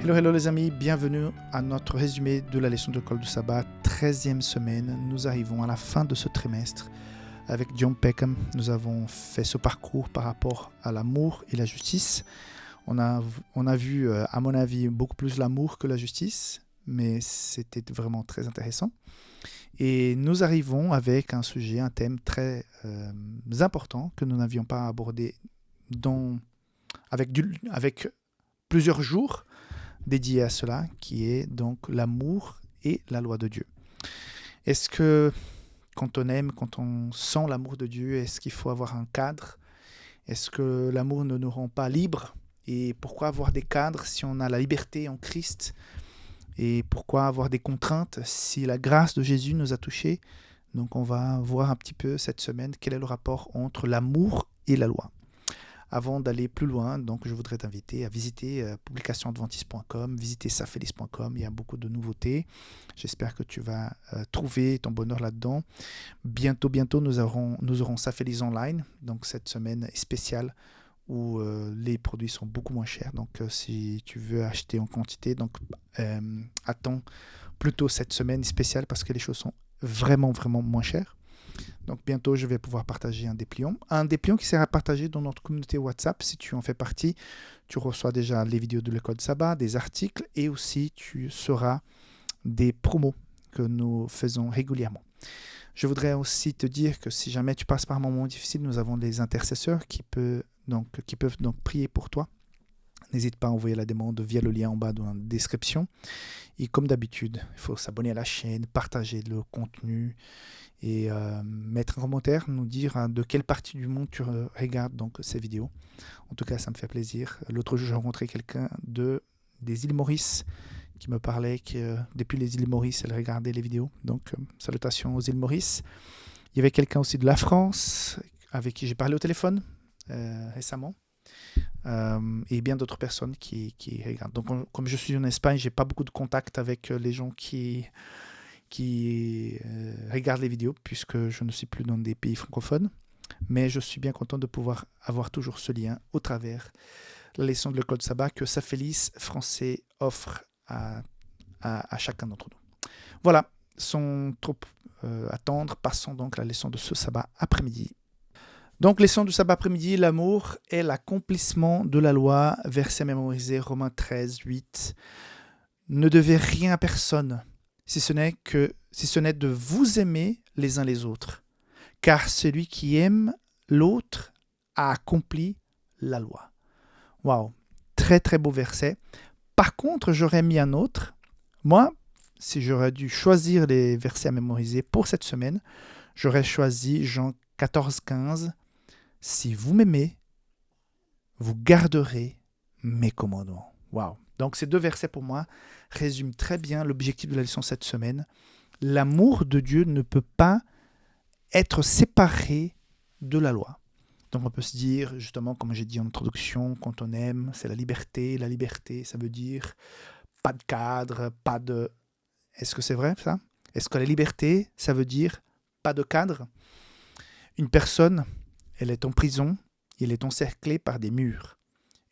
Hello, hello les amis, bienvenue à notre résumé de la leçon de l'école du sabbat, 13e semaine. Nous arrivons à la fin de ce trimestre. Avec John Peckham, nous avons fait ce parcours par rapport à l'amour et la justice. On a vu, à mon avis, beaucoup plus l'amour que la justice, mais c'était vraiment très intéressant. Et nous arrivons avec un sujet, un thème très important que nous n'avions pas abordé avec plusieurs jours dédiés à cela, qui est donc l'amour et la loi de Dieu. Est-ce que quand on aime, quand on sent l'amour de Dieu, est-ce qu'il faut avoir un cadre? Est-ce que l'amour ne nous rend pas libres? Et pourquoi avoir des cadres si on a la liberté en Christ? Et pourquoi avoir des contraintes si la grâce de Jésus nous a touchés? Donc on va voir un petit peu cette semaine quel est le rapport entre l'amour et la loi. Avant d'aller plus loin, donc je voudrais t'inviter à visiter publicationadventiste.com, visiter safelis.com, il y a beaucoup de nouveautés. J'espère que tu vas trouver ton bonheur là-dedans. Bientôt, nous aurons Safelis Online, donc cette semaine est spéciale où les produits sont beaucoup moins chers. Donc si tu veux acheter en quantité, donc attends plutôt cette semaine spéciale parce que les choses sont vraiment moins chères. Donc bientôt, je vais pouvoir partager un dépliant. Un dépliant qui sera partagé dans notre communauté WhatsApp. Si tu en fais partie, tu reçois déjà les vidéos de l'école de sabbat, des articles et aussi tu sauras des promos que nous faisons régulièrement. Je voudrais aussi te dire que si jamais tu passes par un moment difficile, nous avons des intercesseurs qui peuvent donc prier pour toi. N'hésite pas à envoyer la demande via le lien en bas dans la description. Et comme d'habitude, il faut s'abonner à la chaîne, partager le contenu et mettre un commentaire, nous dire de quelle partie du monde tu regardes donc ces vidéos. En tout cas, ça me fait plaisir. L'autre jour, j'ai rencontré quelqu'un des îles Maurice qui me parlait que depuis les îles Maurice, elle regardait les vidéos. Donc, salutations aux îles Maurice. Il y avait quelqu'un aussi de la France avec qui j'ai parlé au téléphone récemment. Et bien d'autres personnes qui regardent. Donc, comme je suis en Espagne, je n'ai pas beaucoup de contact avec les gens qui regardent les vidéos, puisque je ne suis plus dans des pays francophones. Mais je suis bien content de pouvoir avoir toujours ce lien au travers la leçon de l'école de sabbat que Safelis français offre à chacun d'entre nous. Voilà, sans trop attendre, passons donc à la leçon de ce sabbat après-midi. Donc, leçon du sabbat après-midi, l'amour est l'accomplissement de la loi, verset mémorisé, Romains 13, 8. Ne devez rien à personne, si ce n'est de vous aimer les uns les autres. Car celui qui aime l'autre a accompli la loi. Waouh, très beau verset. Par contre, j'aurais mis un autre. Moi, si j'aurais dû choisir les versets à mémoriser pour cette semaine, j'aurais choisi Jean 14, 15. Si vous m'aimez, vous garderez mes commandements. Waouh! Donc ces deux versets pour moi résument très bien l'objectif de la leçon cette semaine. L'amour de Dieu ne peut pas être séparé de la loi. Donc on peut se dire, justement, comme j'ai dit en introduction, quand on aime, c'est la liberté. La liberté, ça veut dire pas de cadre, pas de... Est-ce que c'est vrai ça? Est-ce que la liberté, ça veut dire pas de cadre? Une personne, elle est en prison, elle est encerclée par des murs.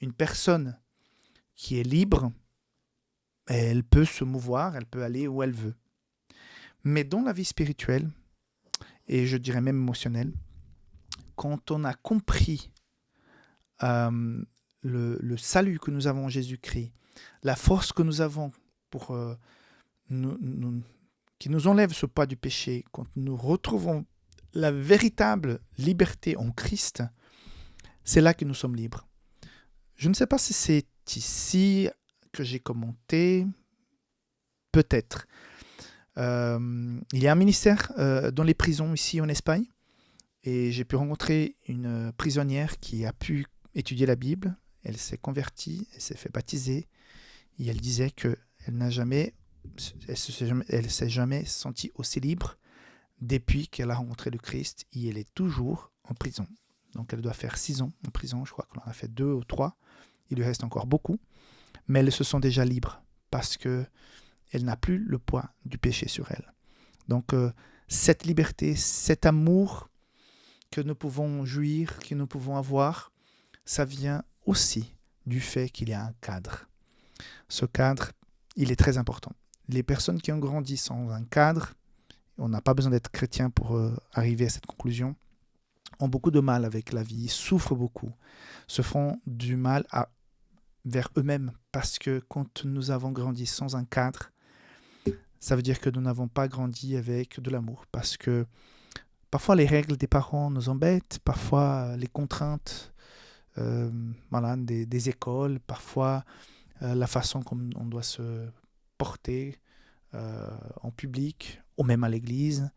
Une personne qui est libre, elle peut se mouvoir, elle peut aller où elle veut. Mais dans la vie spirituelle, et je dirais même émotionnelle, quand on a compris le salut que nous avons en Jésus-Christ, la force que nous avons pour qui nous enlève ce poids du péché, quand nous retrouvons la véritable liberté en Christ, c'est là que nous sommes libres. Je ne sais pas si c'est ici que j'ai commenté, peut-être. Il y a un ministère dans les prisons ici en Espagne, et j'ai pu rencontrer une prisonnière qui a pu étudier la Bible. Elle s'est convertie, elle s'est fait baptiser, et elle disait qu'elle s'est jamais sentie aussi libre depuis qu'elle a rencontré le Christ, et elle est toujours en prison. Donc elle doit faire 6 ans en prison, je crois qu'elle en a fait 2 ou 3. Il lui reste encore beaucoup, mais elle se sent déjà libre parce qu'elle n'a plus le poids du péché sur elle. Donc cette liberté, cet amour que nous pouvons jouir, que nous pouvons avoir, ça vient aussi du fait qu'il y a un cadre. Ce cadre, il est très important. Les personnes qui ont grandi sans un cadre, on n'a pas besoin d'être chrétien pour arriver à cette conclusion, ont beaucoup de mal avec la vie, souffrent beaucoup, se font du mal vers eux-mêmes parce que quand nous avons grandi sans un cadre, ça veut dire que nous n'avons pas grandi avec de l'amour parce que parfois les règles des parents nous embêtent, parfois les contraintes des écoles, parfois la façon comme on doit se porter en public ou même à l'église.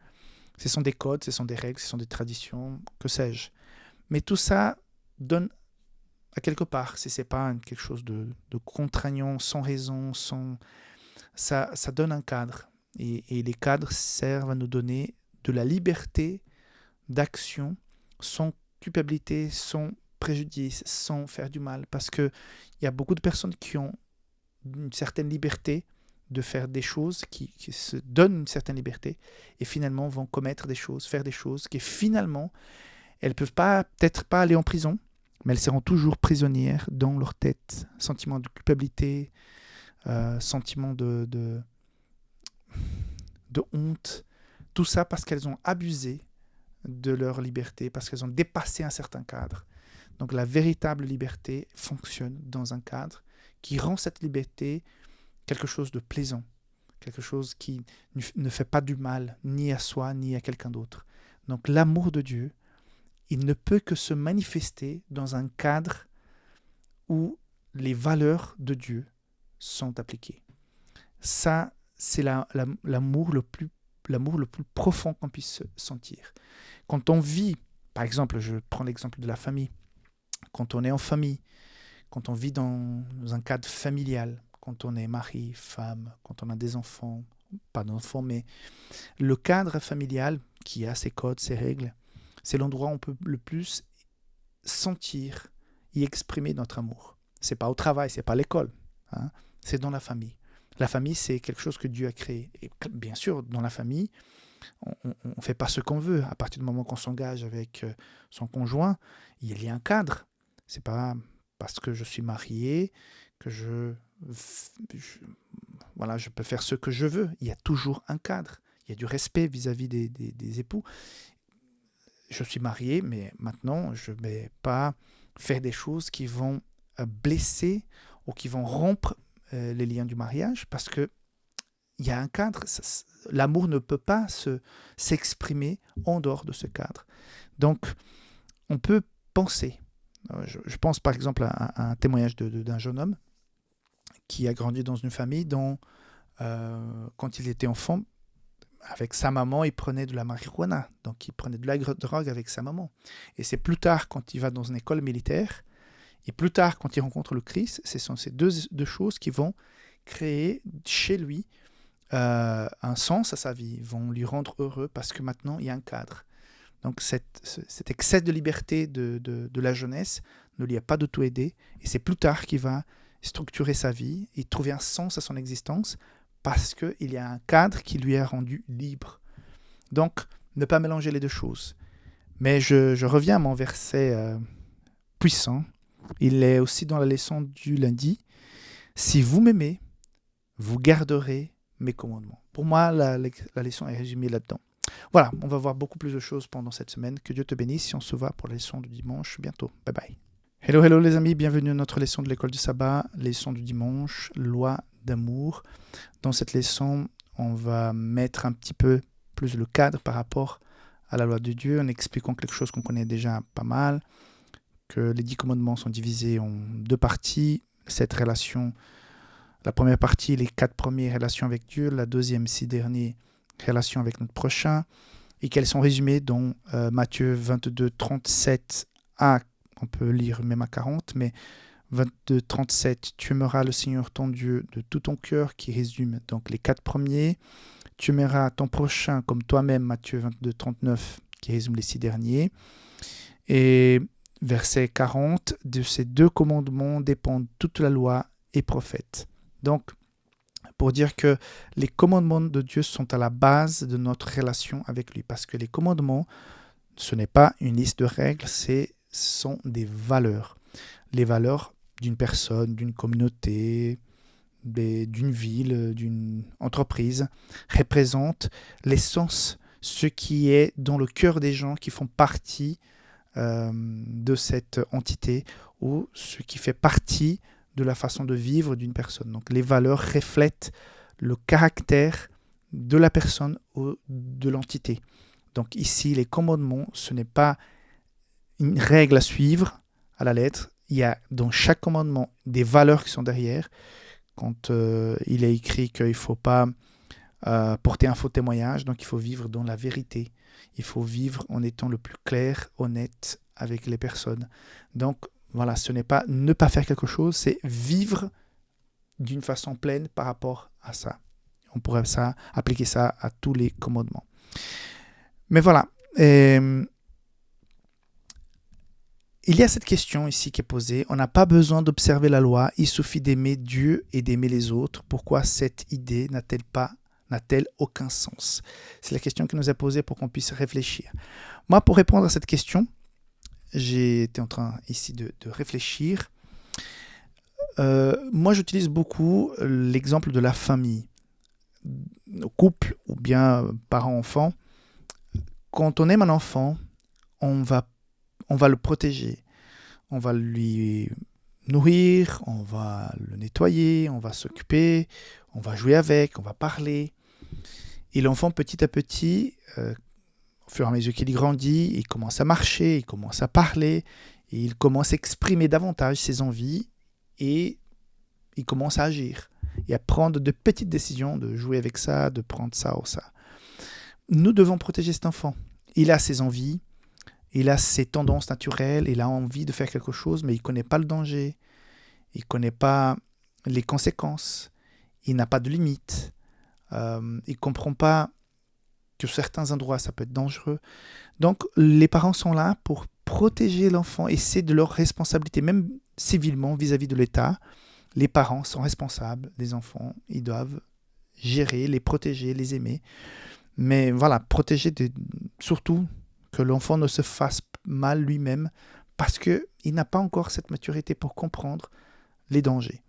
Ce sont des codes, ce sont des règles, ce sont des traditions, que sais-je. Mais tout ça donne à quelque part, si ce n'est pas quelque chose de contraignant, sans raison, ça donne un cadre. Et les cadres servent à nous donner de la liberté d'action sans culpabilité, sans préjudice, sans faire du mal. Parce qu'il y a beaucoup de personnes qui ont une certaine liberté de faire des choses, qui se donnent une certaine liberté et finalement vont commettre des choses, faire des choses qui finalement, elles ne peuvent peut-être pas aller en prison, mais elles seront toujours prisonnières dans leur tête. Sentiment de culpabilité, sentiment de honte, tout ça parce qu'elles ont abusé de leur liberté, parce qu'elles ont dépassé un certain cadre. Donc la véritable liberté fonctionne dans un cadre qui rend cette liberté quelque chose de plaisant, quelque chose qui ne fait pas du mal ni à soi ni à quelqu'un d'autre. Donc l'amour de Dieu, il ne peut que se manifester dans un cadre où les valeurs de Dieu sont appliquées. Ça, c'est l'amour le plus profond qu'on puisse sentir. Quand on vit, par exemple, je prends l'exemple de la famille, quand on est en famille, quand on vit dans un cadre familial, quand on est mari, femme, quand on a des enfants, pas d'enfants, mais le cadre familial qui a ses codes, ses règles, c'est l'endroit où on peut le plus sentir et exprimer notre amour. C'est pas au travail, c'est pas à l'école, hein, c'est dans la famille. La famille, c'est quelque chose que Dieu a créé. Et bien sûr, dans la famille, on ne fait pas ce qu'on veut. À partir du moment qu'on s'engage avec son conjoint, il y a un cadre. C'est pas parce que je suis marié que je peux faire ce que je veux. Il y a toujours un cadre. Il y a du respect vis-à-vis des époux. Je suis marié, mais maintenant, je ne vais pas faire des choses qui vont blesser ou qui vont rompre les liens du mariage parce que il y a un cadre. L'amour ne peut pas s'exprimer en dehors de ce cadre. Donc, on peut penser. Je pense par exemple à un témoignage d'un jeune homme qui a grandi dans une famille dont, quand il était enfant, avec sa maman, il prenait de la marijuana. Donc, il prenait de la drogue avec sa maman. Et c'est plus tard, quand il va dans une école militaire, et plus tard, quand il rencontre le Christ, ce sont ces deux choses qui vont créer chez lui un sens à sa vie, vont lui rendre heureux parce que maintenant, il y a un cadre. Donc, cet excès de liberté de la jeunesse ne lui a pas du tout aidé. Et c'est plus tard qu'il va structurer sa vie et trouver un sens à son existence parce qu'il y a un cadre qui lui a rendu libre. Donc, ne pas mélanger les deux choses. Mais je reviens à mon verset puissant. Il est aussi dans la leçon du lundi. Si vous m'aimez, vous garderez mes commandements. Pour moi, la leçon est résumée là-dedans. Voilà, on va voir beaucoup plus de choses pendant cette semaine. Que Dieu te bénisse. Si on se voit pour la leçon du dimanche bientôt. Bye bye. Hello les amis, bienvenue à notre leçon de l'école du sabbat, leçon du dimanche, loi d'amour. Dans cette leçon, on va mettre un petit peu plus le cadre par rapport à la loi de Dieu en expliquant quelque chose qu'on connaît déjà pas mal, que les 10 commandements sont divisés en 2 parties. Cette relation, la première partie, les 4 premières relations avec Dieu, la deuxième, 6 dernières relations avec notre prochain, et qu'elles sont résumées dans Matthieu 22, 37 à, on peut lire même à 40, mais 22, 37, tu aimeras le Seigneur ton Dieu de tout ton cœur, qui résume donc les 4 premiers. Tu aimeras ton prochain comme toi-même, Matthieu 22, 39, qui résume les 6 derniers. Et verset 40, de ces 2 commandements dépendent toute la loi et prophètes. Donc, pour dire que les commandements de Dieu sont à la base de notre relation avec lui. Parce que les commandements, ce n'est pas une liste de règles, ce sont des valeurs. Les valeurs d'une personne, d'une communauté, d'une ville, d'une entreprise, représente l'essence, ce qui est dans le cœur des gens qui font partie de cette entité ou ce qui fait partie de la façon de vivre d'une personne. Donc les valeurs reflètent le caractère de la personne ou de l'entité. Donc ici, les commandements, ce n'est pas une règle à suivre à la lettre. Il y a dans chaque commandement des valeurs qui sont derrière. Quand il est écrit qu'il ne faut pas porter un faux témoignage, donc il faut vivre dans la vérité. Il faut vivre en étant le plus clair, honnête avec les personnes. Donc voilà, ce n'est pas ne pas faire quelque chose, c'est vivre d'une façon pleine par rapport à ça. On pourrait appliquer ça à tous les commandements. Mais voilà. Il y a cette question ici qui est posée. On n'a pas besoin d'observer la loi, il suffit d'aimer Dieu et d'aimer les autres. Pourquoi cette idée n'a-t-elle aucun sens? C'est la question qui nous est posée pour qu'on puisse réfléchir. Moi, pour répondre à cette question, j'ai été en train ici de réfléchir. Moi, j'utilise beaucoup l'exemple de la famille, couple ou bien parents-enfants. Quand on aime un enfant, on va le protéger. On va lui nourrir, on va le nettoyer, on va s'occuper, on va jouer avec, on va parler. Et l'enfant, petit à petit, au fur et à mesure qu'il grandit, il commence à marcher, il commence à parler, et il commence à exprimer davantage ses envies et il commence à agir et à prendre de petites décisions, de jouer avec ça, de prendre ça ou ça. Nous devons protéger cet enfant. Il a ses envies, il a ses tendances naturelles, il a envie de faire quelque chose, mais il ne connaît pas le danger, il ne connaît pas les conséquences, il n'a pas de limites, il ne comprend pas que certains endroits, ça peut être dangereux. Donc, les parents sont là pour protéger l'enfant et c'est de leur responsabilité, même civilement vis-à-vis de l'État. Les parents sont responsables des enfants, ils doivent gérer, les protéger, les aimer. Mais voilà, protéger surtout que l'enfant ne se fasse mal lui-même parce qu'il n'a pas encore cette maturité pour comprendre les dangers.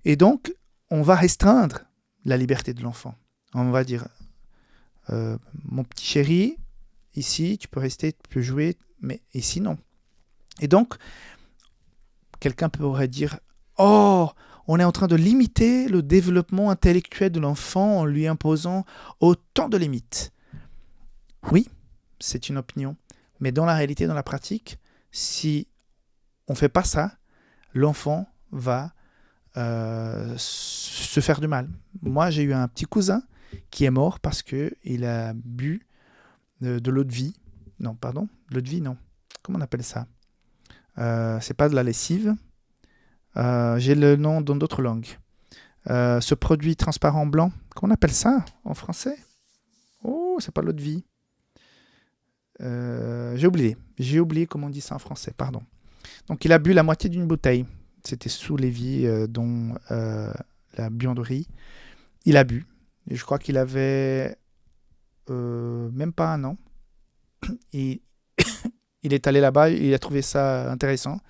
Et donc, on va restreindre la liberté de l'enfant. On va dire, mon petit chéri, ici, tu peux rester, tu peux jouer, mais ici, non. Et donc, quelqu'un pourrait dire, oh, on est en train de limiter le développement intellectuel de l'enfant en lui imposant autant de limites. Oui, c'est une opinion. Mais dans la réalité, dans la pratique, si on ne fait pas ça, l'enfant va se faire du mal. Moi, j'ai eu un petit cousin qui est mort parce qu'il a bu de l'eau de vie. Non, pardon, de l'eau de vie, non. Comment on appelle ça? C'est pas de la lessive. J'ai le nom dans d'autres langues. Ce produit transparent blanc, comment on appelle ça en français? Oh, c'est pas l'eau de vie. J'ai oublié comment on dit ça en français, pardon. Donc il a bu la moitié d'une bouteille. C'était sous l'évier dont la buanderie. Il a bu. Et je crois qu'il avait même pas un an. Et il est allé là-bas, il a trouvé ça intéressant.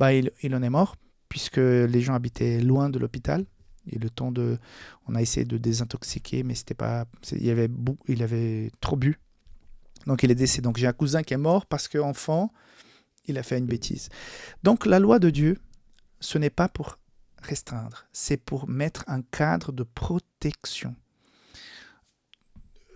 Il en est mort, puisque les gens habitaient loin de l'hôpital. Et on a essayé de désintoxiquer, mais c'était pas, il avait trop bu. Donc il est décédé. Donc j'ai un cousin qui est mort parce qu'enfant, il a fait une bêtise. Donc la loi de Dieu, ce n'est pas pour restreindre, c'est pour mettre un cadre de protection.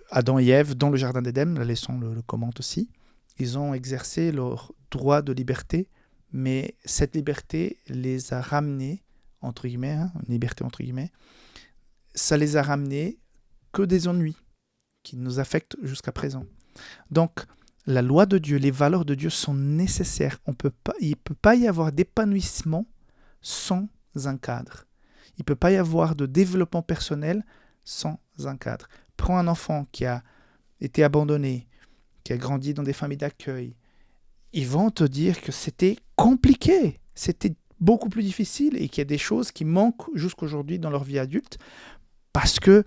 Adam et Ève, dans le jardin d'Éden, la leçon le commente aussi, ils ont exercé leur droit de liberté, mais cette liberté les a ramenés, entre guillemets, une liberté entre guillemets, ça les a ramenés que des ennuis qui nous affectent jusqu'à présent. Donc, la loi de Dieu, les valeurs de Dieu sont nécessaires. Il ne peut pas y avoir d'épanouissement sans un cadre. Il ne peut pas y avoir de développement personnel sans un cadre. Prends un enfant qui a été abandonné, qui a grandi dans des familles d'accueil. Ils vont te dire que c'était compliqué, c'était beaucoup plus difficile et qu'il y a des choses qui manquent jusqu'aujourd'hui dans leur vie adulte parce que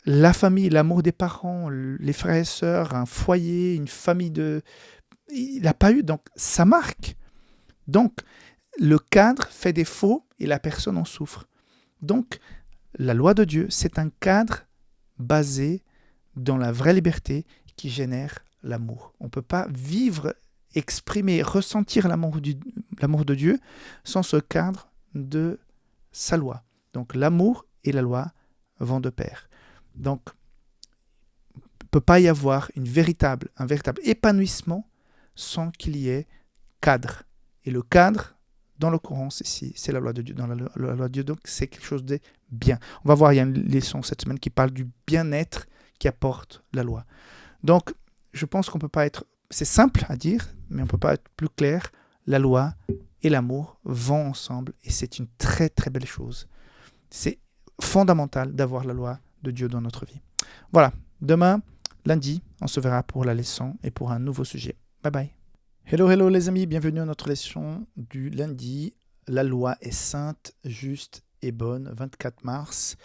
la famille, l'amour des parents, les frères et sœurs, un foyer, une famille il n'a pas eu, donc ça marque. Donc, le cadre fait défaut et la personne en souffre. Donc, la loi de Dieu, c'est un cadre basé dans la vraie liberté qui génère l'amour. On ne peut pas vivre, exprimer, ressentir l'amour de Dieu sans ce cadre de sa loi. Donc l'amour et la loi vont de pair. Donc il ne peut pas y avoir un véritable épanouissement sans qu'il y ait cadre. Et le cadre, dans l'occurrence ici, c'est la loi de Dieu. Dans la loi de Dieu, donc c'est quelque chose de bien. On va voir, il y a une leçon cette semaine qui parle du bien-être qui apporte la loi. Donc, je pense qu'on peut pas être... C'est simple à dire, mais on ne peut pas être plus clair. La loi et l'amour vont ensemble et c'est une très très belle chose. C'est fondamental d'avoir la loi de Dieu dans notre vie. Voilà, demain, lundi, on se verra pour la leçon et pour un nouveau sujet. Bye bye. Hello les amis, bienvenue à notre leçon du lundi. La loi est sainte, juste et bonne, 24 mars.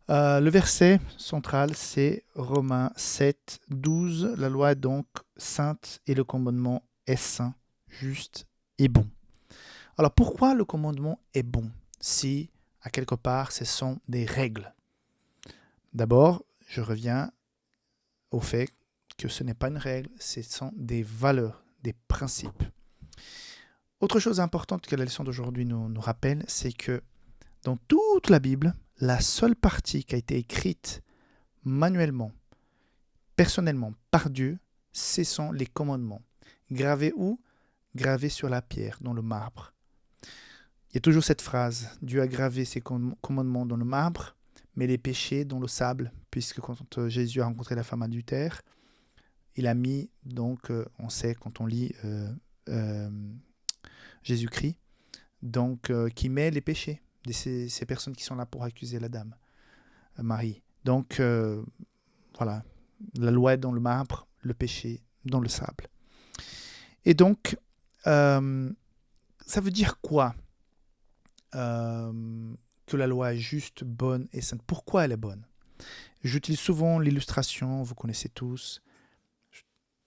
Le verset central, c'est Romains 7, 12. La loi est donc sainte et le commandement est saint, juste et bon. Alors pourquoi le commandement est bon si, à quelque part, ce sont des règles? D'abord, je reviens au fait que ce n'est pas une règle, ce sont des valeurs, des principes. Autre chose importante que la leçon d'aujourd'hui nous rappelle, c'est que dans toute la Bible, la seule partie qui a été écrite manuellement, personnellement, par Dieu, ce sont les commandements. Gravés où? Gravés sur la pierre, dans le marbre. Il y a toujours cette phrase, Dieu a gravé ses commandements dans le marbre, mais les péchés dans le sable, puisque quand Jésus a rencontré la femme adultère, il a mis, donc, on sait quand on lit Jésus-Christ, donc qui met les péchés de ces personnes qui sont là pour accuser la dame, Marie. Donc, voilà, la loi est dans le marbre, le péché dans le sable. Et donc, ça veut dire quoi que la loi est juste, bonne et sainte? Pourquoi elle est bonne? J'utilise souvent l'illustration, vous connaissez tous,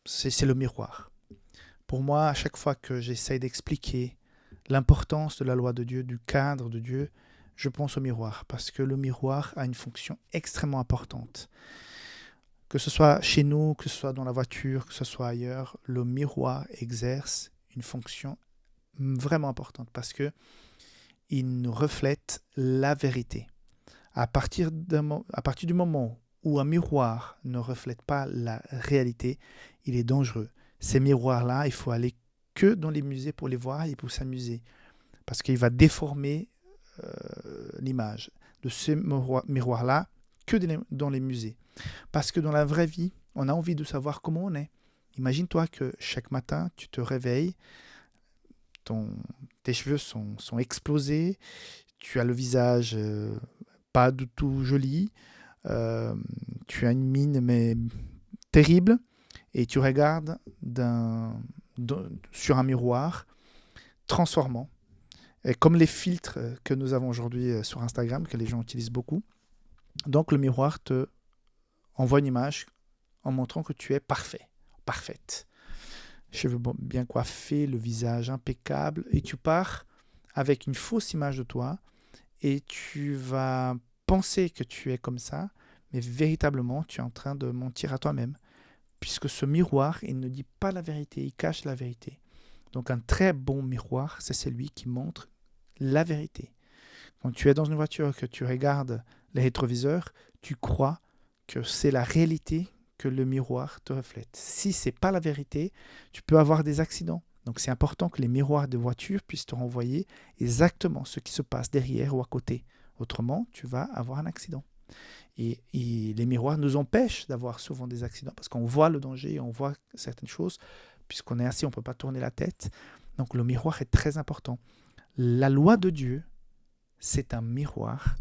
c'est le miroir. Pour moi, à chaque fois que j'essaye d'expliquer l'importance de la loi de Dieu, du cadre de Dieu, je pense au miroir, parce que le miroir a une fonction extrêmement importante. Que ce soit chez nous, que ce soit dans la voiture, que ce soit ailleurs, le miroir exerce une fonction vraiment importante, parce que il nous reflète la vérité. À partir du moment où un miroir ne reflète pas la réalité, il est dangereux. Ces miroirs-là, il faut aller que dans les musées pour les voir et pour s'amuser. Parce qu'il va déformer l'image de ce miroir-là que dans les musées. Parce que dans la vraie vie, on a envie de savoir comment on est. Imagine-toi que chaque matin, tu te réveilles, tes cheveux sont explosés, tu as le visage pas du tout joli, tu as une mine mais terrible, et tu regardes sur un miroir transformant. Et comme les filtres que nous avons aujourd'hui sur Instagram, que les gens utilisent beaucoup. Donc le miroir te envoie une image en montrant que tu es parfait, parfaite. Cheveux bien coiffés, le visage impeccable, et tu pars avec une fausse image de toi, et tu vas penser que tu es comme ça, mais véritablement tu es en train de mentir à toi-même, puisque ce miroir, il ne dit pas la vérité, il cache la vérité. Donc un très bon miroir, c'est celui qui montre la vérité. Quand tu es dans une voiture, que tu regardes les rétroviseurs, tu crois que c'est la réalité que le miroir te reflète. Si ce n'est pas la vérité, tu peux avoir des accidents. Donc c'est important que les miroirs de voiture puissent te renvoyer exactement ce qui se passe derrière ou à côté. Autrement, tu vas avoir un accident. Et les miroirs nous empêchent d'avoir souvent des accidents parce qu'on voit le danger, on voit certaines choses. Puisqu'on est assis, on ne peut pas tourner la tête. Donc le miroir est très important. La loi de Dieu, c'est un miroir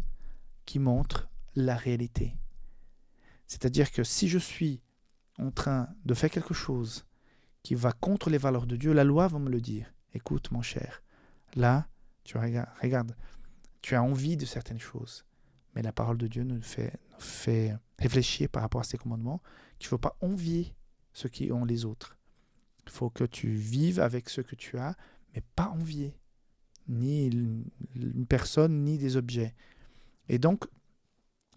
qui montre la réalité. C'est-à-dire que si je suis en train de faire quelque chose qui va contre les valeurs de Dieu, la loi va me le dire. Écoute, mon cher, là, tu regarde, tu as envie de certaines choses. Mais la parole de Dieu nous fait réfléchir par rapport à ces commandements qu'il ne faut pas envier ceux qui ont les autres. Il faut que tu vives avec ce que tu as, mais pas envier ni une personne, ni des objets. Et donc,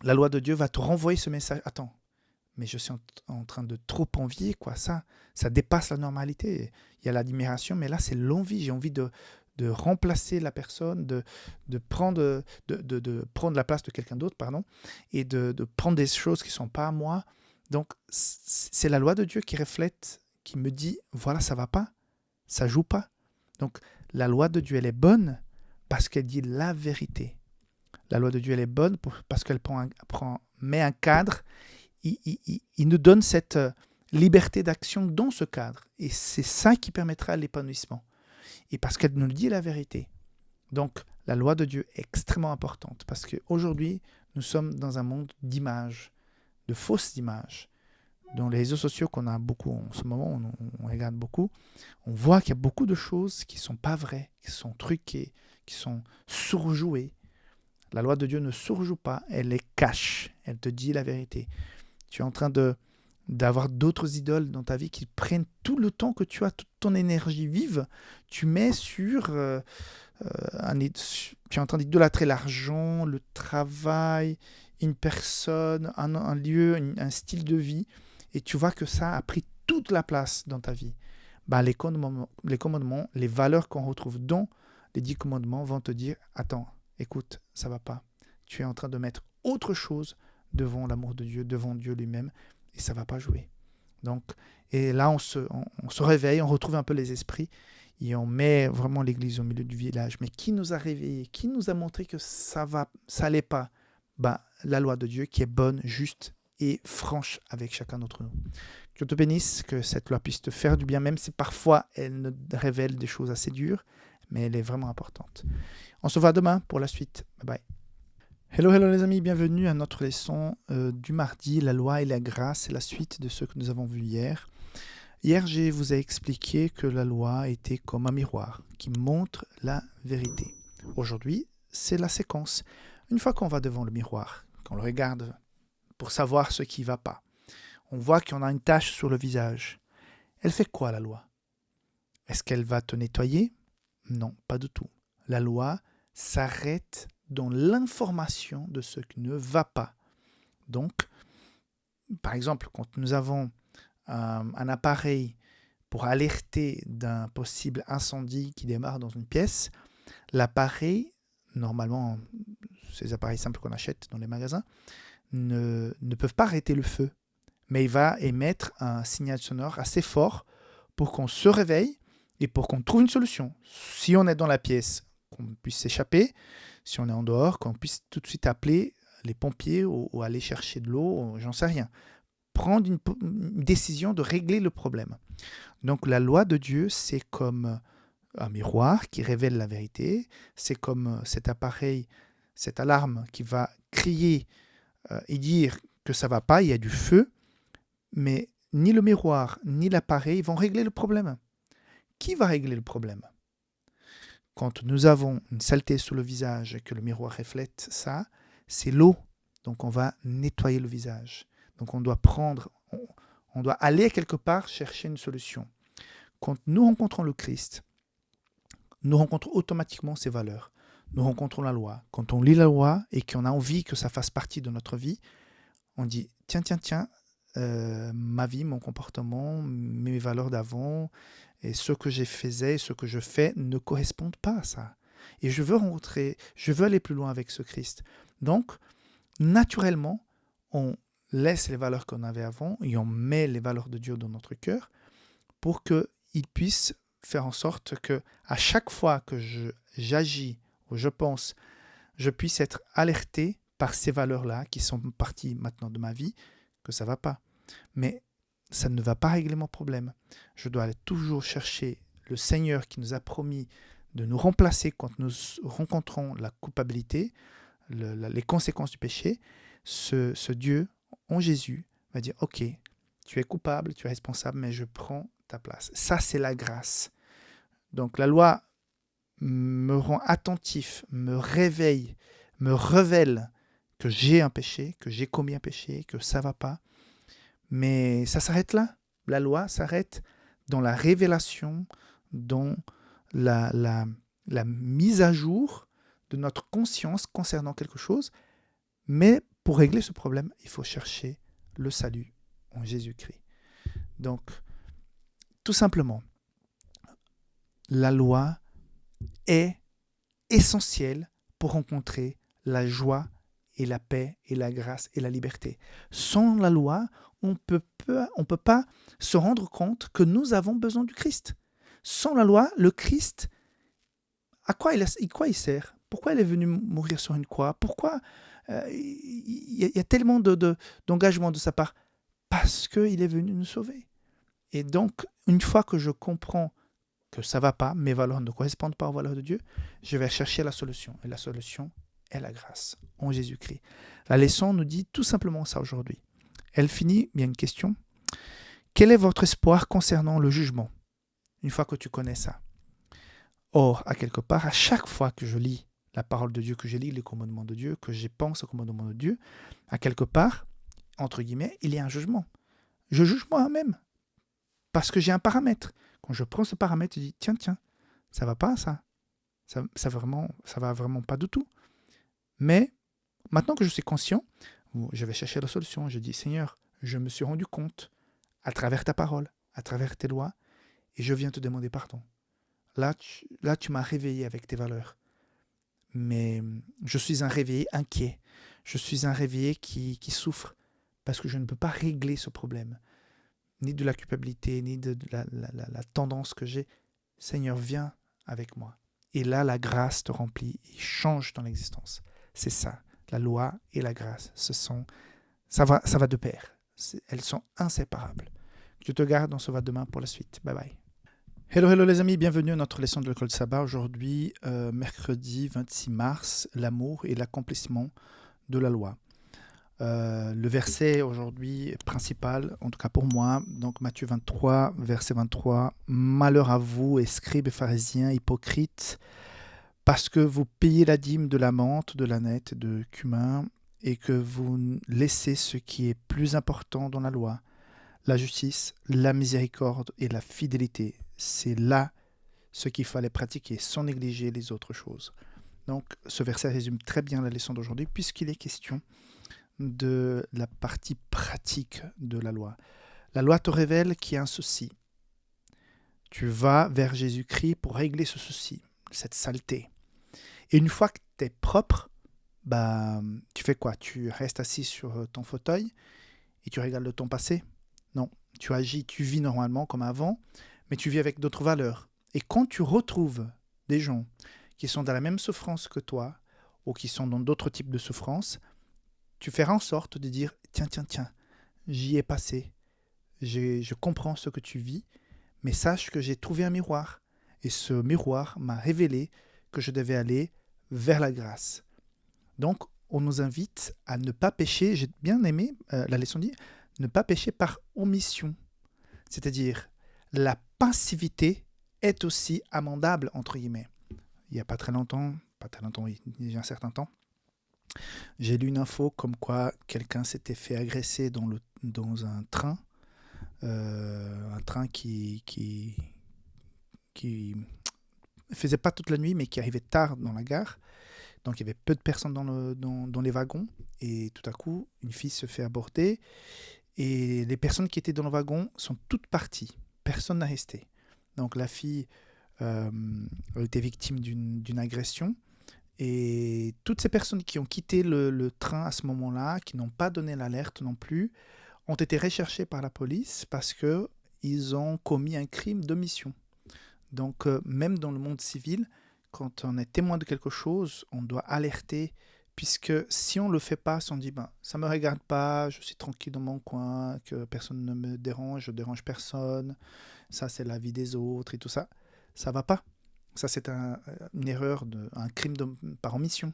la loi de Dieu va te renvoyer ce message. Attends, mais je suis en train de trop envier, quoi. Ça dépasse la normalité. Il y a l'admiration, mais là, c'est l'envie. J'ai envie de remplacer la personne, de prendre la place de quelqu'un d'autre, pardon, et de prendre des choses qui ne sont pas à moi. Donc, c'est la loi de Dieu qui reflète, qui me dit, voilà, ça ne va pas, ça ne joue pas. Donc, la loi de Dieu, elle est bonne parce qu'elle dit la vérité. La loi de Dieu, elle est bonne parce qu'elle met un cadre. Il nous donne cette liberté d'action dans ce cadre. Et c'est ça qui permettra l'épanouissement. Et parce qu'elle nous dit la vérité. Donc, la loi de Dieu est extrêmement importante. Parce qu'aujourd'hui, nous sommes dans un monde d'images, de fausses images. Dans les réseaux sociaux qu'on a beaucoup en ce moment, on regarde beaucoup, on voit qu'il y a beaucoup de choses qui ne sont pas vraies, qui sont truquées, qui sont surjouées. La loi de Dieu ne surjoue pas, elle les cache, elle te dit la vérité. Tu es en train d'avoir d'autres idoles dans ta vie qui prennent tout le temps que tu as, toute ton énergie vive, tu mets sur... tu es en train d'idolâtrer l'argent, le travail, une personne, un lieu, un style de vie, et tu vois que ça a pris toute la place dans ta vie. Les commandements, les valeurs qu'on retrouve dans les 10 commandements vont te dire, attends, écoute, ça ne va pas. Tu es en train de mettre autre chose devant l'amour de Dieu, devant Dieu lui-même, et ça ne va pas jouer. Donc, et là, on se réveille, on retrouve un peu les esprits, et on met vraiment l'église au milieu du village. Mais qui nous a réveillés? Qui nous a montré que ça allait pas? La loi de Dieu qui est bonne, juste et franche avec chacun d'entre nous. Que Dieu te bénisse, que cette loi puisse te faire du bien, même si parfois elle nous révèle des choses assez dures, mais elle est vraiment importante. On se voit demain pour la suite. Bye bye. Hello les amis, bienvenue à notre leçon du mardi, la loi et la grâce, c'est la suite de ce que nous avons vu hier. Hier, je vous ai expliqué que la loi était comme un miroir qui montre la vérité. Aujourd'hui, c'est la séquence. Une fois qu'on va devant le miroir, qu'on le regarde pour savoir ce qui ne va pas, on voit qu'on a une tache sur le visage. Elle fait quoi la loi? Est-ce qu'elle va te nettoyer? Non, pas du tout. La loi s'arrête dans l'information de ce qui ne va pas. Donc, par exemple, quand nous avons un appareil pour alerter d'un possible incendie qui démarre dans une pièce, l'appareil, normalement, ces appareils simples qu'on achète dans les magasins, ne peuvent pas arrêter le feu, mais il va émettre un signal sonore assez fort pour qu'on se réveille et pour qu'on trouve une solution. Si on est dans la pièce, qu'on puisse s'échapper. Si on est en dehors, qu'on puisse tout de suite appeler les pompiers ou aller chercher de l'eau, j'en sais rien. Prendre une décision de régler le problème. Donc la loi de Dieu, c'est comme un miroir qui révèle la vérité. C'est comme cet appareil, cette alarme qui va crier et dire que ça ne va pas, il y a du feu. Mais ni le miroir, ni l'appareil vont régler le problème. Qui va régler le problème? Quand nous avons une saleté sur le visage et que le miroir reflète ça, c'est l'eau. Donc on va nettoyer le visage. Donc on doit aller quelque part chercher une solution. Quand nous rencontrons le Christ, nous rencontrons automatiquement ses valeurs. Nous rencontrons la loi. Quand on lit la loi et qu'on a envie que ça fasse partie de notre vie, on dit tiens, ma vie, mon comportement, mes valeurs d'avant, et ce que je faisais, ce que je fais ne correspondent pas à ça. Et je veux aller plus loin avec ce Christ. Donc, naturellement, on laisse les valeurs qu'on avait avant et on met les valeurs de Dieu dans notre cœur pour qu'il puisse faire en sorte que à chaque fois que j'agis ou je pense, je puisse être alerté par ces valeurs-là qui sont parties maintenant de ma vie, que ça ne va pas. Mais ça ne va pas régler mon problème. Je dois aller toujours chercher le Seigneur qui nous a promis de nous remplacer quand nous rencontrons la culpabilité, les conséquences du péché. Ce Dieu, en Jésus, va dire « Ok, tu es coupable, tu es responsable, mais je prends ta place. » Ça, c'est la grâce. Donc la loi me rend attentif, me réveille, me révèle que j'ai un péché, que j'ai commis un péché, que ça ne va pas. Mais ça s'arrête là. La loi s'arrête dans la révélation, dans la mise à jour de notre conscience concernant quelque chose. Mais pour régler ce problème, il faut chercher le salut en Jésus-Christ. Donc, tout simplement, la loi est essentielle pour rencontrer la joie et la paix et la grâce et la liberté. Sans la loi, on peut pas se rendre compte que nous avons besoin du Christ. Sans la loi, le Christ, à quoi il sert? Pourquoi il est venu mourir sur une croix? Pourquoi il y a tellement d'engagement de sa part? Parce qu'il est venu nous sauver. Et donc, une fois que je comprends que ça ne va pas, mes valeurs ne correspondent pas aux valeurs de Dieu, je vais chercher la solution. Et la solution est la grâce en Jésus-Christ. La leçon nous dit tout simplement ça aujourd'hui. Elle finit, il y a une question. Quel est votre espoir concernant le jugement? Une fois que tu connais ça. Or, à quelque part, à chaque fois que je lis la parole de Dieu, que je lis les commandements de Dieu, que je pense aux commandements de Dieu, à quelque part, entre guillemets, il y a un jugement. Je juge moi-même. Parce que j'ai un paramètre. Quand je prends ce paramètre, je dis, tiens, ça va pas, ça. Ça va vraiment pas du tout. Mais maintenant que je suis conscient, je vais chercher la solution. Je dis, Seigneur, je me suis rendu compte à travers ta parole, à travers tes lois, et je viens te demander pardon. Là, tu m'as réveillé avec tes valeurs. Mais je suis un réveillé inquiet. Je suis un réveillé qui souffre parce que je ne peux pas régler ce problème. Ni de la culpabilité, ni de la tendance que j'ai. Seigneur, viens avec moi. Et là, la grâce te remplit et change ton existence. C'est ça, la loi et la grâce. Ça va de pair. Elles sont inséparables. Dieu te garde, on se voit demain pour la suite. Bye bye. Hello les amis, bienvenue à notre leçon de l'école de sabbat. Aujourd'hui, mercredi 26 mars, l'amour et l'accomplissement de la loi. Le verset aujourd'hui principal, en tout cas pour moi, donc Matthieu 23, verset 23. « Malheur à vous, scribes et pharisiens, hypocrites, parce que vous payez la dîme de la menthe, de l'âneth, de cumin, et que vous laissez ce qui est plus important dans la loi, la justice, la miséricorde et la fidélité. C'est là ce qu'il fallait pratiquer, sans négliger les autres choses. » Donc ce verset résume très bien la leçon d'aujourd'hui, puisqu'il est question de la partie pratique de la loi. La loi te révèle qu'il y a un souci. Tu vas vers Jésus-Christ pour régler ce souci, cette saleté. Et une fois que tu es propre, tu fais quoi? Tu restes assis sur ton fauteuil et tu regardes ton passé? Non, tu agis, tu vis normalement comme avant, mais tu vis avec d'autres valeurs. Et quand tu retrouves des gens qui sont dans la même souffrance que toi, ou qui sont dans d'autres types de souffrances, tu feras en sorte de dire, tiens, j'y ai passé, je comprends ce que tu vis, mais sache que j'ai trouvé un miroir. Et ce miroir m'a révélé que je devais aller vers la grâce. Donc, on nous invite à ne pas pécher. J'ai bien aimé la leçon dit, ne pas pécher par omission. C'est-à-dire, la passivité est aussi amendable, entre guillemets. Il n'y a pas très longtemps, oui, il y a un certain temps, j'ai lu une info comme quoi quelqu'un s'était fait agresser dans un train qui faisait pas toute la nuit, mais qui arrivait tard dans la gare. Donc il y avait peu de personnes dans les wagons, et tout à coup, une fille se fait aborder, et les personnes qui étaient dans le wagon sont toutes parties. Personne n'a resté. Donc la fille était victime d'une agression. Et toutes ces personnes qui ont quitté le train à ce moment-là, qui n'ont pas donné l'alerte non plus, ont été recherchées par la police parce qu'ils ont commis un crime d'omission. Donc, même dans le monde civil, quand on est témoin de quelque chose, on doit alerter, puisque si on ne le fait pas, si on dit ça ne me regarde pas, je suis tranquille dans mon coin, que personne ne me dérange, je ne dérange personne, ça c'est la vie des autres et tout ça, ça ne va pas. Ça, c'est une erreur, un crime par omission.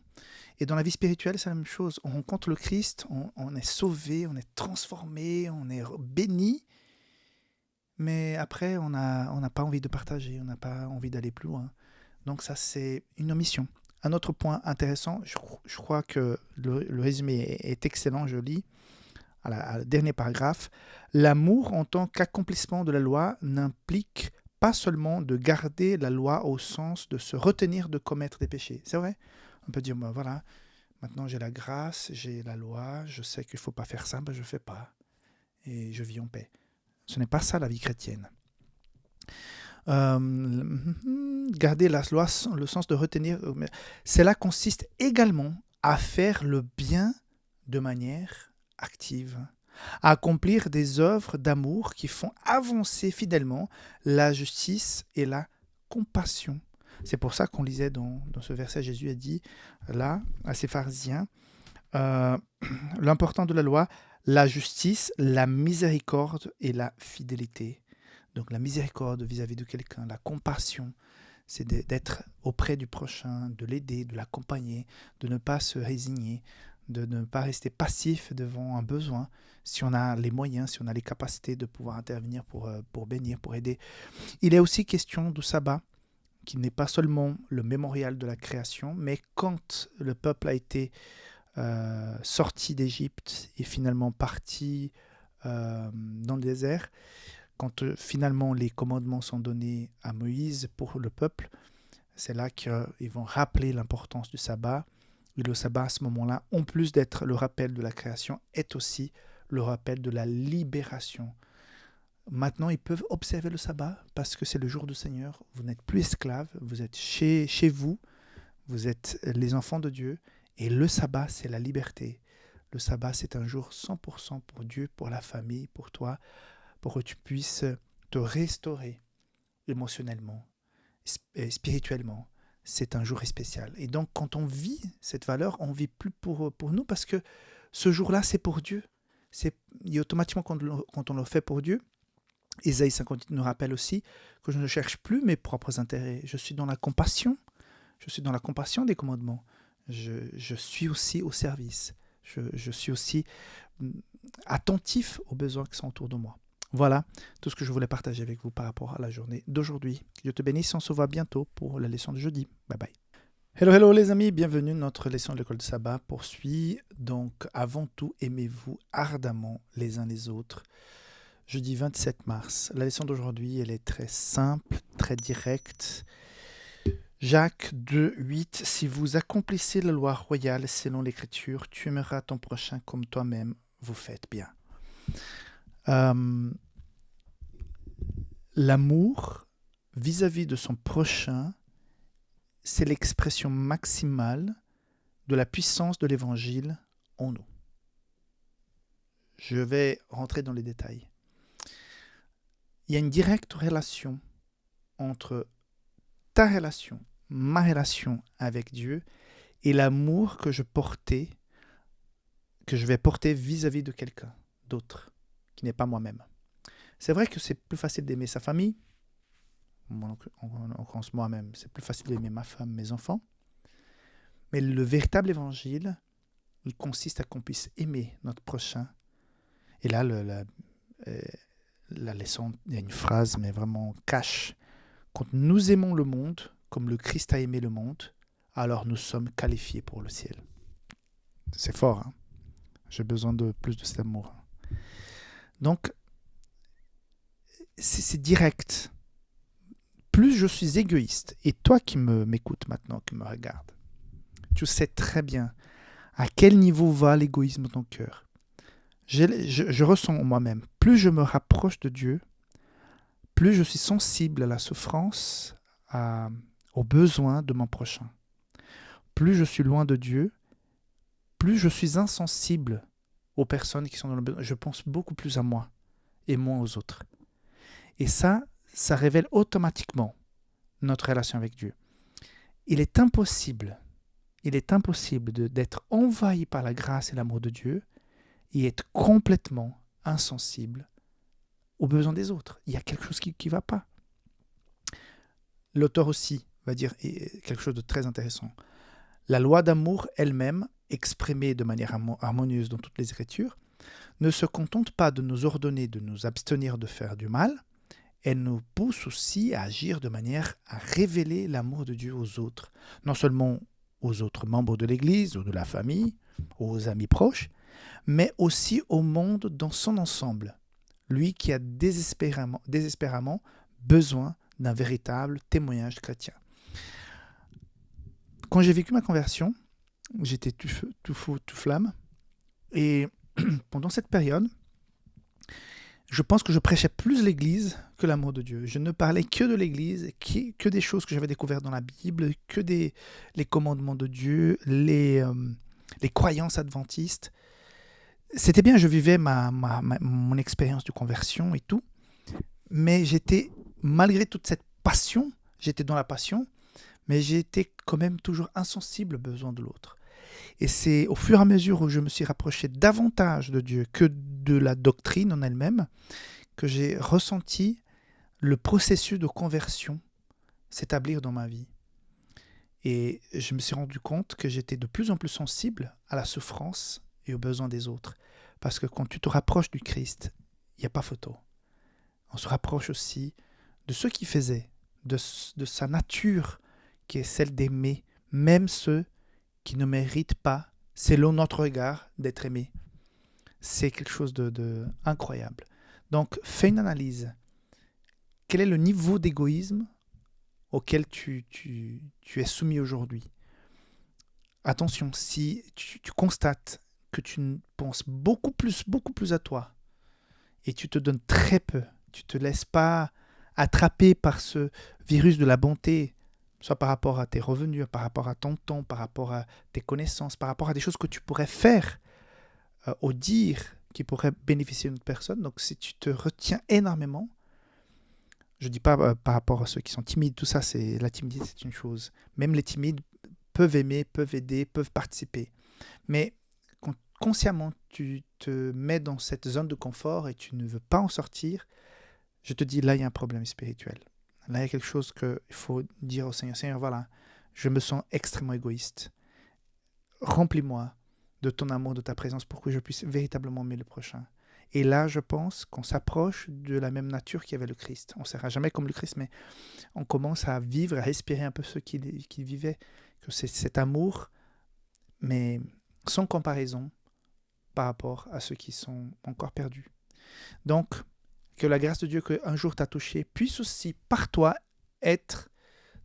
Et dans la vie spirituelle, c'est la même chose. On rencontre le Christ, on est sauvé, on est transformé, on est béni. Mais après, on n'a pas envie de partager, on n'a pas envie d'aller plus loin. Donc ça, c'est une omission. Un autre point intéressant, je crois que le résumé est excellent, je lis, à le dernier paragraphe. L'amour en tant qu'accomplissement de la loi n'implique pas seulement de garder la loi au sens de se retenir de commettre des péchés. C'est vrai, on peut dire, voilà, Maintenant, j'ai la grâce, j'ai la loi, je sais qu'il ne faut pas faire ça, ben je ne fais pas. Et je vis en paix. Ce n'est pas ça la vie chrétienne. Garder la loi, le sens de retenir, cela consiste également à faire le bien de manière active, à accomplir des œuvres d'amour qui font avancer fidèlement la justice et la compassion. C'est pour ça qu'on lisait dans ce verset, Jésus a dit là à ces pharisiens, l'important de la loi, la justice, la miséricorde et la fidélité. Donc la miséricorde vis-à-vis de quelqu'un, la compassion, c'est d'être auprès du prochain, de l'aider, de l'accompagner, de ne pas se résigner, de ne pas rester passif devant un besoin, si on a les moyens, si on a les capacités de pouvoir intervenir pour bénir, pour aider. Il est aussi question du sabbat, qui n'est pas seulement le mémorial de la création, mais quand le peuple a été sorti d'Égypte et finalement parti dans le désert, quand finalement les commandements sont donnés à Moïse pour le peuple, c'est là qu'ils vont rappeler l'importance du sabbat. Et le sabbat, à ce moment-là, en plus d'être le rappel de la création, est aussi le rappel de la libération. Maintenant, ils peuvent observer le sabbat parce que c'est le jour du Seigneur. Vous n'êtes plus esclaves, vous êtes chez vous, vous êtes les enfants de Dieu. Et le sabbat, c'est la liberté. Le sabbat, c'est un jour 100% pour Dieu, pour la famille, pour toi, pour que tu puisses te restaurer émotionnellement, spirituellement. C'est un jour spécial. Et donc, quand on vit cette valeur, on ne vit plus pour nous parce que ce jour-là, c'est pour Dieu. Et automatiquement, quand on le fait pour Dieu, Ésaïe 58 nous rappelle aussi que je ne cherche plus mes propres intérêts. Je suis dans la compassion. Je suis dans la compassion des commandements. Je suis aussi au service. Je suis aussi attentif aux besoins qui sont autour de moi. Voilà tout ce que je voulais partager avec vous par rapport à la journée d'aujourd'hui. Que Dieu te bénisse, on se voit bientôt pour la leçon de jeudi. Bye bye. Hello les amis, bienvenue. Notre leçon de l'école de sabbat poursuit. Donc avant tout, aimez-vous ardemment les uns les autres. Jeudi 27 mars. La leçon d'aujourd'hui, elle est très simple, très directe. Jacques 2:8. Si vous accomplissez la loi royale selon l'Écriture, tu aimeras ton prochain comme toi-même, vous faites bien. L'amour vis-à-vis de son prochain, c'est l'expression maximale de la puissance de l'Évangile en nous. Je vais rentrer dans les détails. Il y a une directe relation entre ta relation, ma relation avec Dieu et l'amour que je vais porter vis-à-vis de quelqu'un d'autre qui n'est pas moi-même. C'est vrai que c'est plus facile d'aimer sa famille, en l'occurrence moi-même, c'est plus facile d'aimer ma femme, mes enfants, mais le véritable évangile, il consiste à qu'on puisse aimer notre prochain. Et là, la leçon, il y a une phrase, mais vraiment cache. Quand nous aimons le monde, comme le Christ a aimé le monde, alors nous sommes qualifiés pour le ciel. C'est fort, hein? J'ai besoin de plus de cet amour. Donc, c'est direct. Plus je suis égoïste, et toi qui m'écoutes maintenant, qui me regardes, tu sais très bien à quel niveau va l'égoïsme dans ton cœur. Je ressens en moi-même, plus je me rapproche de Dieu, plus je suis sensible à la souffrance, aux besoins de mon prochain. Plus je suis loin de Dieu, plus je suis insensible aux personnes qui sont dans le besoin. Je pense beaucoup plus à moi et moins aux autres. Et ça révèle automatiquement notre relation avec Dieu. Il est impossible d'être envahi par la grâce et l'amour de Dieu et être complètement insensible aux besoins des autres. Il y a quelque chose qui ne va pas. L'auteur aussi va dire quelque chose de très intéressant. La loi d'amour elle-même, exprimée de manière harmonieuse dans toutes les Écritures, ne se contente pas de nous ordonner de nous abstenir de faire du mal, elle nous pousse aussi à agir de manière à révéler l'amour de Dieu aux autres, non seulement aux autres membres de l'Église ou de la famille, aux amis proches, mais aussi au monde dans son ensemble, lui qui a désespérément besoin d'un véritable témoignage chrétien. Quand j'ai vécu ma conversion, J'étais tout feu, tout feu, tout flamme. Et pendant cette période, je pense que je prêchais plus l'Église que l'amour de Dieu. Je ne parlais que de l'Église, que des choses que j'avais découvertes dans la Bible, les commandements de Dieu, les croyances adventistes. C'était bien, je vivais mon expérience de conversion et tout, mais j'étais, malgré toute cette passion, j'étais dans la passion, mais j'étais quand même toujours insensible aux besoins de l'autre. Et c'est au fur et à mesure où je me suis rapproché davantage de Dieu que de la doctrine en elle-même, que j'ai ressenti le processus de conversion s'établir dans ma vie. Et je me suis rendu compte que j'étais de plus en plus sensible à la souffrance et aux besoins des autres. Parce que quand tu te rapproches du Christ, il n'y a pas photo. On se rapproche aussi de ce qu'il faisait, de sa nature qui est celle d'aimer, même ceux qui ne méritent pas, selon notre regard, d'être aimés. C'est quelque chose de incroyable. Donc, fais une analyse. Quel est le niveau d'égoïsme auquel tu es soumis aujourd'hui? Attention, si tu constates que tu penses beaucoup plus à toi et tu te donnes très peu, tu ne te laisses pas attraper par ce virus de la bonté, soit par rapport à tes revenus, par rapport à ton temps, par rapport à tes connaissances, par rapport à des choses que tu pourrais faire ou dire qui pourraient bénéficier d'une personne. Donc si tu te retiens énormément, je ne dis pas par rapport à ceux qui sont timides, tout ça, la timidité, c'est une chose. Même les timides peuvent aimer, peuvent aider, peuvent participer. Mais quand consciemment tu te mets dans cette zone de confort et tu ne veux pas en sortir, je te dis, là, il y a un problème spirituel. Là, il y a quelque chose qu'il faut dire au Seigneur. Seigneur, voilà, je me sens extrêmement égoïste. Remplis-moi de ton amour, de ta présence, pour que je puisse véritablement aimer le prochain. Et là, je pense qu'on s'approche de la même nature qu'avait le Christ. On ne sera jamais comme le Christ, mais on commence à vivre, à respirer un peu ce qu'il vivait. Que c'est cet amour, mais sans comparaison par rapport à ceux qui sont encore perdus. Donc, que la grâce de Dieu qu'un jour t'a touché puisse aussi par toi être,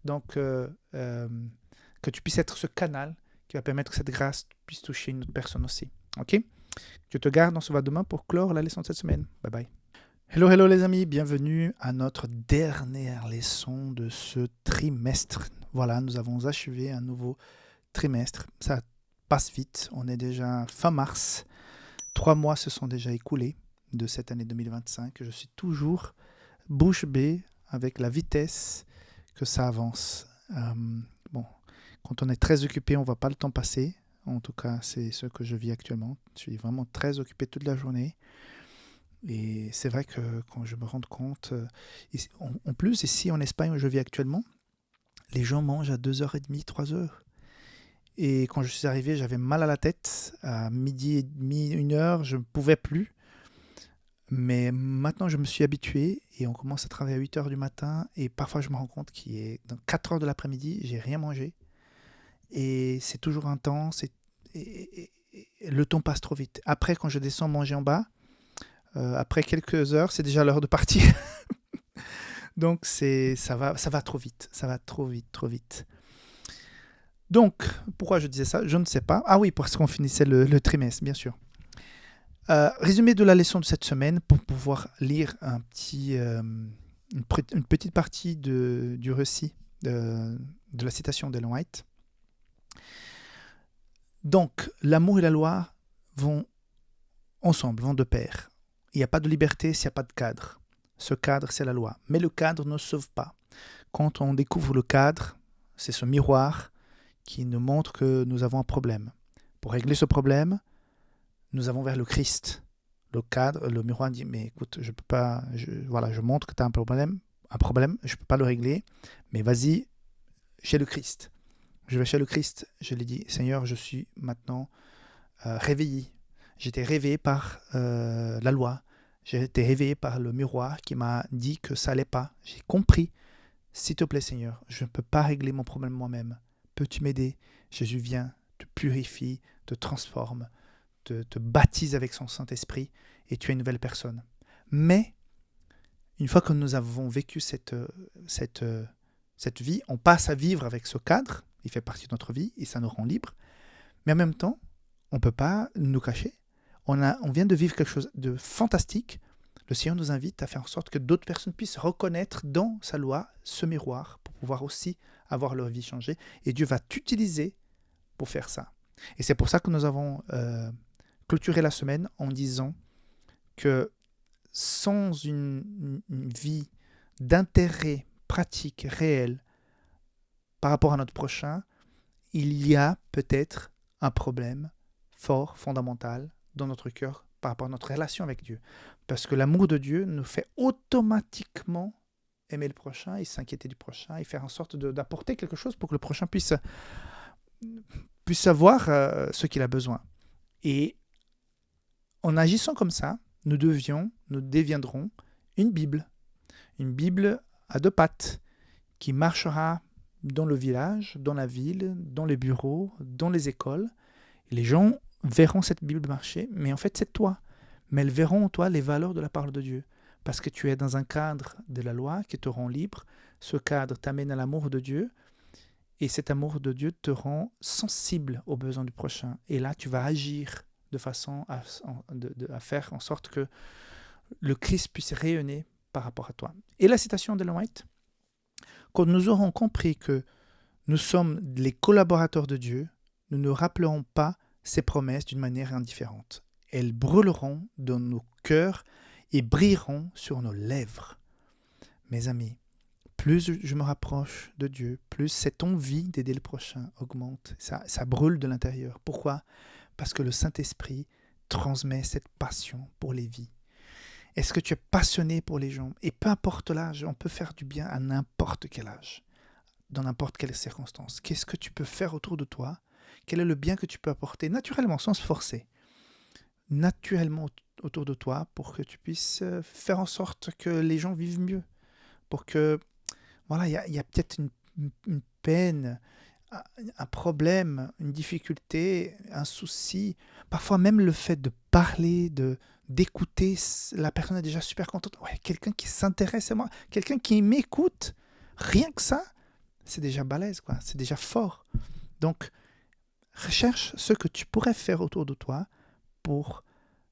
donc, que tu puisses être ce canal qui va permettre que cette grâce puisse toucher une autre personne aussi. Ok? Je te garde, on se voit demain pour clore la leçon de cette semaine. Bye bye. Hello les amis, bienvenue à notre dernière leçon de ce trimestre. Voilà, nous avons achevé un nouveau trimestre. Ça passe vite, on est déjà fin mars. 3 mois se sont déjà écoulés de cette année 2025. Je suis toujours bouche bée avec la vitesse que ça avance. Bon, quand on est très occupé, on ne voit pas le temps passer. En tout cas, c'est ce que je vis actuellement. Je suis vraiment très occupé toute la journée. Et c'est vrai que quand je me rends compte, en plus, ici en Espagne où je vis actuellement, les gens mangent à 2h30, 3h. Et quand je suis arrivé, j'avais mal à la tête. À midi et demi, 1h, je ne pouvais plus. Mais maintenant, je me suis habitué et on commence à travailler à 8h du matin. Et parfois, je me rends compte qu'il est dans 4h de l'après-midi, j'ai rien mangé. Et c'est toujours intense. Et le temps passe trop vite. Après, quand je descends manger en bas, après quelques heures, c'est déjà l'heure de partir. Donc, ça va trop vite. Ça va trop vite. Donc, pourquoi je disais ça? Je ne sais pas. Ah oui, parce qu'on finissait le trimestre, bien sûr. Résumé de la leçon de cette semaine pour pouvoir lire une petite partie du récit de la citation d'Ellen White. Donc, l'amour et la loi vont ensemble, vont de pair. Il n'y a pas de liberté s'il n'y a pas de cadre. Ce cadre, c'est la loi. Mais le cadre ne sauve pas. Quand on découvre le cadre, c'est ce miroir qui nous montre que nous avons un problème. Pour régler ce problème, nous avons vers le Christ. Le cadre, le miroir dit, mais écoute, je peux pas, je montre que tu as un problème, je ne peux pas le régler, mais vas-y chez le Christ. Je vais chez le Christ, je lui dis, Seigneur, je suis maintenant réveillé. J'étais réveillé par la loi, j'ai été réveillé par le miroir qui m'a dit que ça n'allait pas. J'ai compris, s'il te plaît Seigneur, je ne peux pas régler mon problème moi-même. Peux-tu m'aider? Jésus vient, te purifie, te transforme, te baptise avec son Saint-Esprit et tu es une nouvelle personne. Mais, une fois que nous avons vécu cette vie, on passe à vivre avec ce cadre, il fait partie de notre vie et ça nous rend libres. Mais en même temps, on ne peut pas nous cacher. On vient de vivre quelque chose de fantastique. Le Seigneur nous invite à faire en sorte que d'autres personnes puissent reconnaître dans sa loi ce miroir pour pouvoir aussi avoir leur vie changée. Et Dieu va t'utiliser pour faire ça. Et c'est pour ça que nous avons clôturé la semaine en disant que sans une vie d'intérêt pratique, réel, par rapport à notre prochain, il y a peut-être un problème fort, fondamental, dans notre cœur par rapport à notre relation avec Dieu. Parce que l'amour de Dieu nous fait automatiquement aimer le prochain et s'inquiéter du prochain et faire en sorte d'apporter quelque chose pour que le prochain puisse savoir ce qu'il a besoin. Et en agissant comme ça, nous deviendrons une Bible à deux pattes qui marchera dans le village, dans la ville, dans les bureaux, dans les écoles. Et les gens verront cette Bible marcher, mais en fait c'est toi. Mais elles verront en toi les valeurs de la parole de Dieu. Parce que tu es dans un cadre de la loi qui te rend libre. Ce cadre t'amène à l'amour de Dieu. Et cet amour de Dieu te rend sensible aux besoins du prochain. Et là, tu vas agir de façon à faire en sorte que le Christ puisse rayonner par rapport à toi. Et la citation d'Ellen White, quand nous aurons compris que nous sommes les collaborateurs de Dieu, nous ne rappellerons pas ses promesses d'une manière indifférente. Elles brûleront dans nos cœurs et brilleront sur nos lèvres. Mes amis, plus je me rapproche de Dieu, plus cette envie d'aider le prochain augmente. Ça brûle de l'intérieur. Pourquoi ? Parce que le Saint-Esprit transmet cette passion pour les vies. Est-ce que tu es passionné pour les gens ? Et peu importe l'âge, on peut faire du bien à n'importe quel âge, dans n'importe quelle circonstance. Qu'est-ce que tu peux faire autour de toi ? Quel est le bien que tu peux apporter naturellement, sans se forcer ? Naturellement autour de toi pour que tu puisses faire en sorte que les gens vivent mieux. Pour que, voilà, il y a peut-être une peine, un problème, une difficulté, un souci. Parfois même le fait de parler, d'écouter, la personne est déjà super contente. Ouais, quelqu'un qui s'intéresse à moi, quelqu'un qui m'écoute, rien que ça, c'est déjà balèze, quoi. C'est déjà fort. Donc, recherche ce que tu pourrais faire autour de toi pour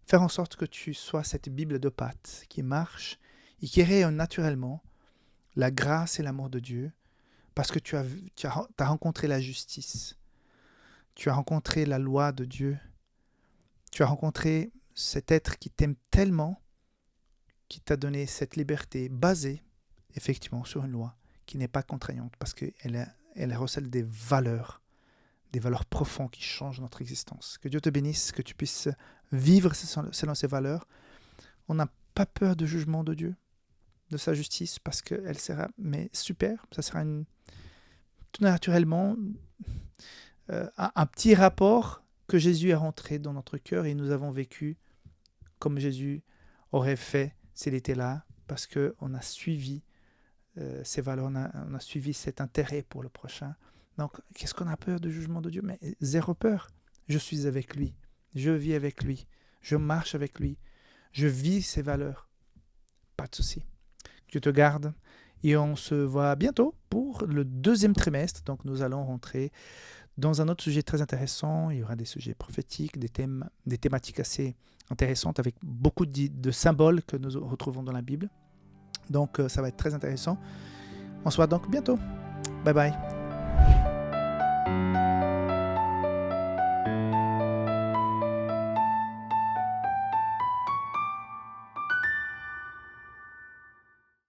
faire en sorte que tu sois cette Bible de pâte qui marche et qui rayonne naturellement la grâce et l'amour de Dieu parce que tu as rencontré la justice, tu as rencontré la loi de Dieu, tu as rencontré cet être qui t'aime tellement, qui t'a donné cette liberté basée effectivement sur une loi qui n'est pas contraignante parce qu'elle recèle des valeurs profondes qui changent notre existence. Que Dieu te bénisse, que tu puisses vivre selon ces valeurs. On n'a pas peur du jugement de Dieu, de sa justice, parce qu'elle sera, mais super, ça sera tout naturellement un petit rapport que Jésus est rentré dans notre cœur et nous avons vécu comme Jésus aurait fait s'il était là, parce qu'on a suivi ces valeurs, on a suivi cet intérêt pour le prochain. Donc, qu'est-ce qu'on a peur du jugement de Dieu ? Mais zéro peur. Je suis avec lui. Je vis avec lui. Je marche avec lui. Je vis ses valeurs. Pas de souci. Dieu te garde. Et on se voit bientôt pour le deuxième trimestre. Donc, nous allons rentrer dans un autre sujet très intéressant. Il y aura des sujets prophétiques, des thématiques assez intéressantes avec beaucoup de symboles que nous retrouvons dans la Bible. Donc, ça va être très intéressant. On se voit donc bientôt. Bye bye.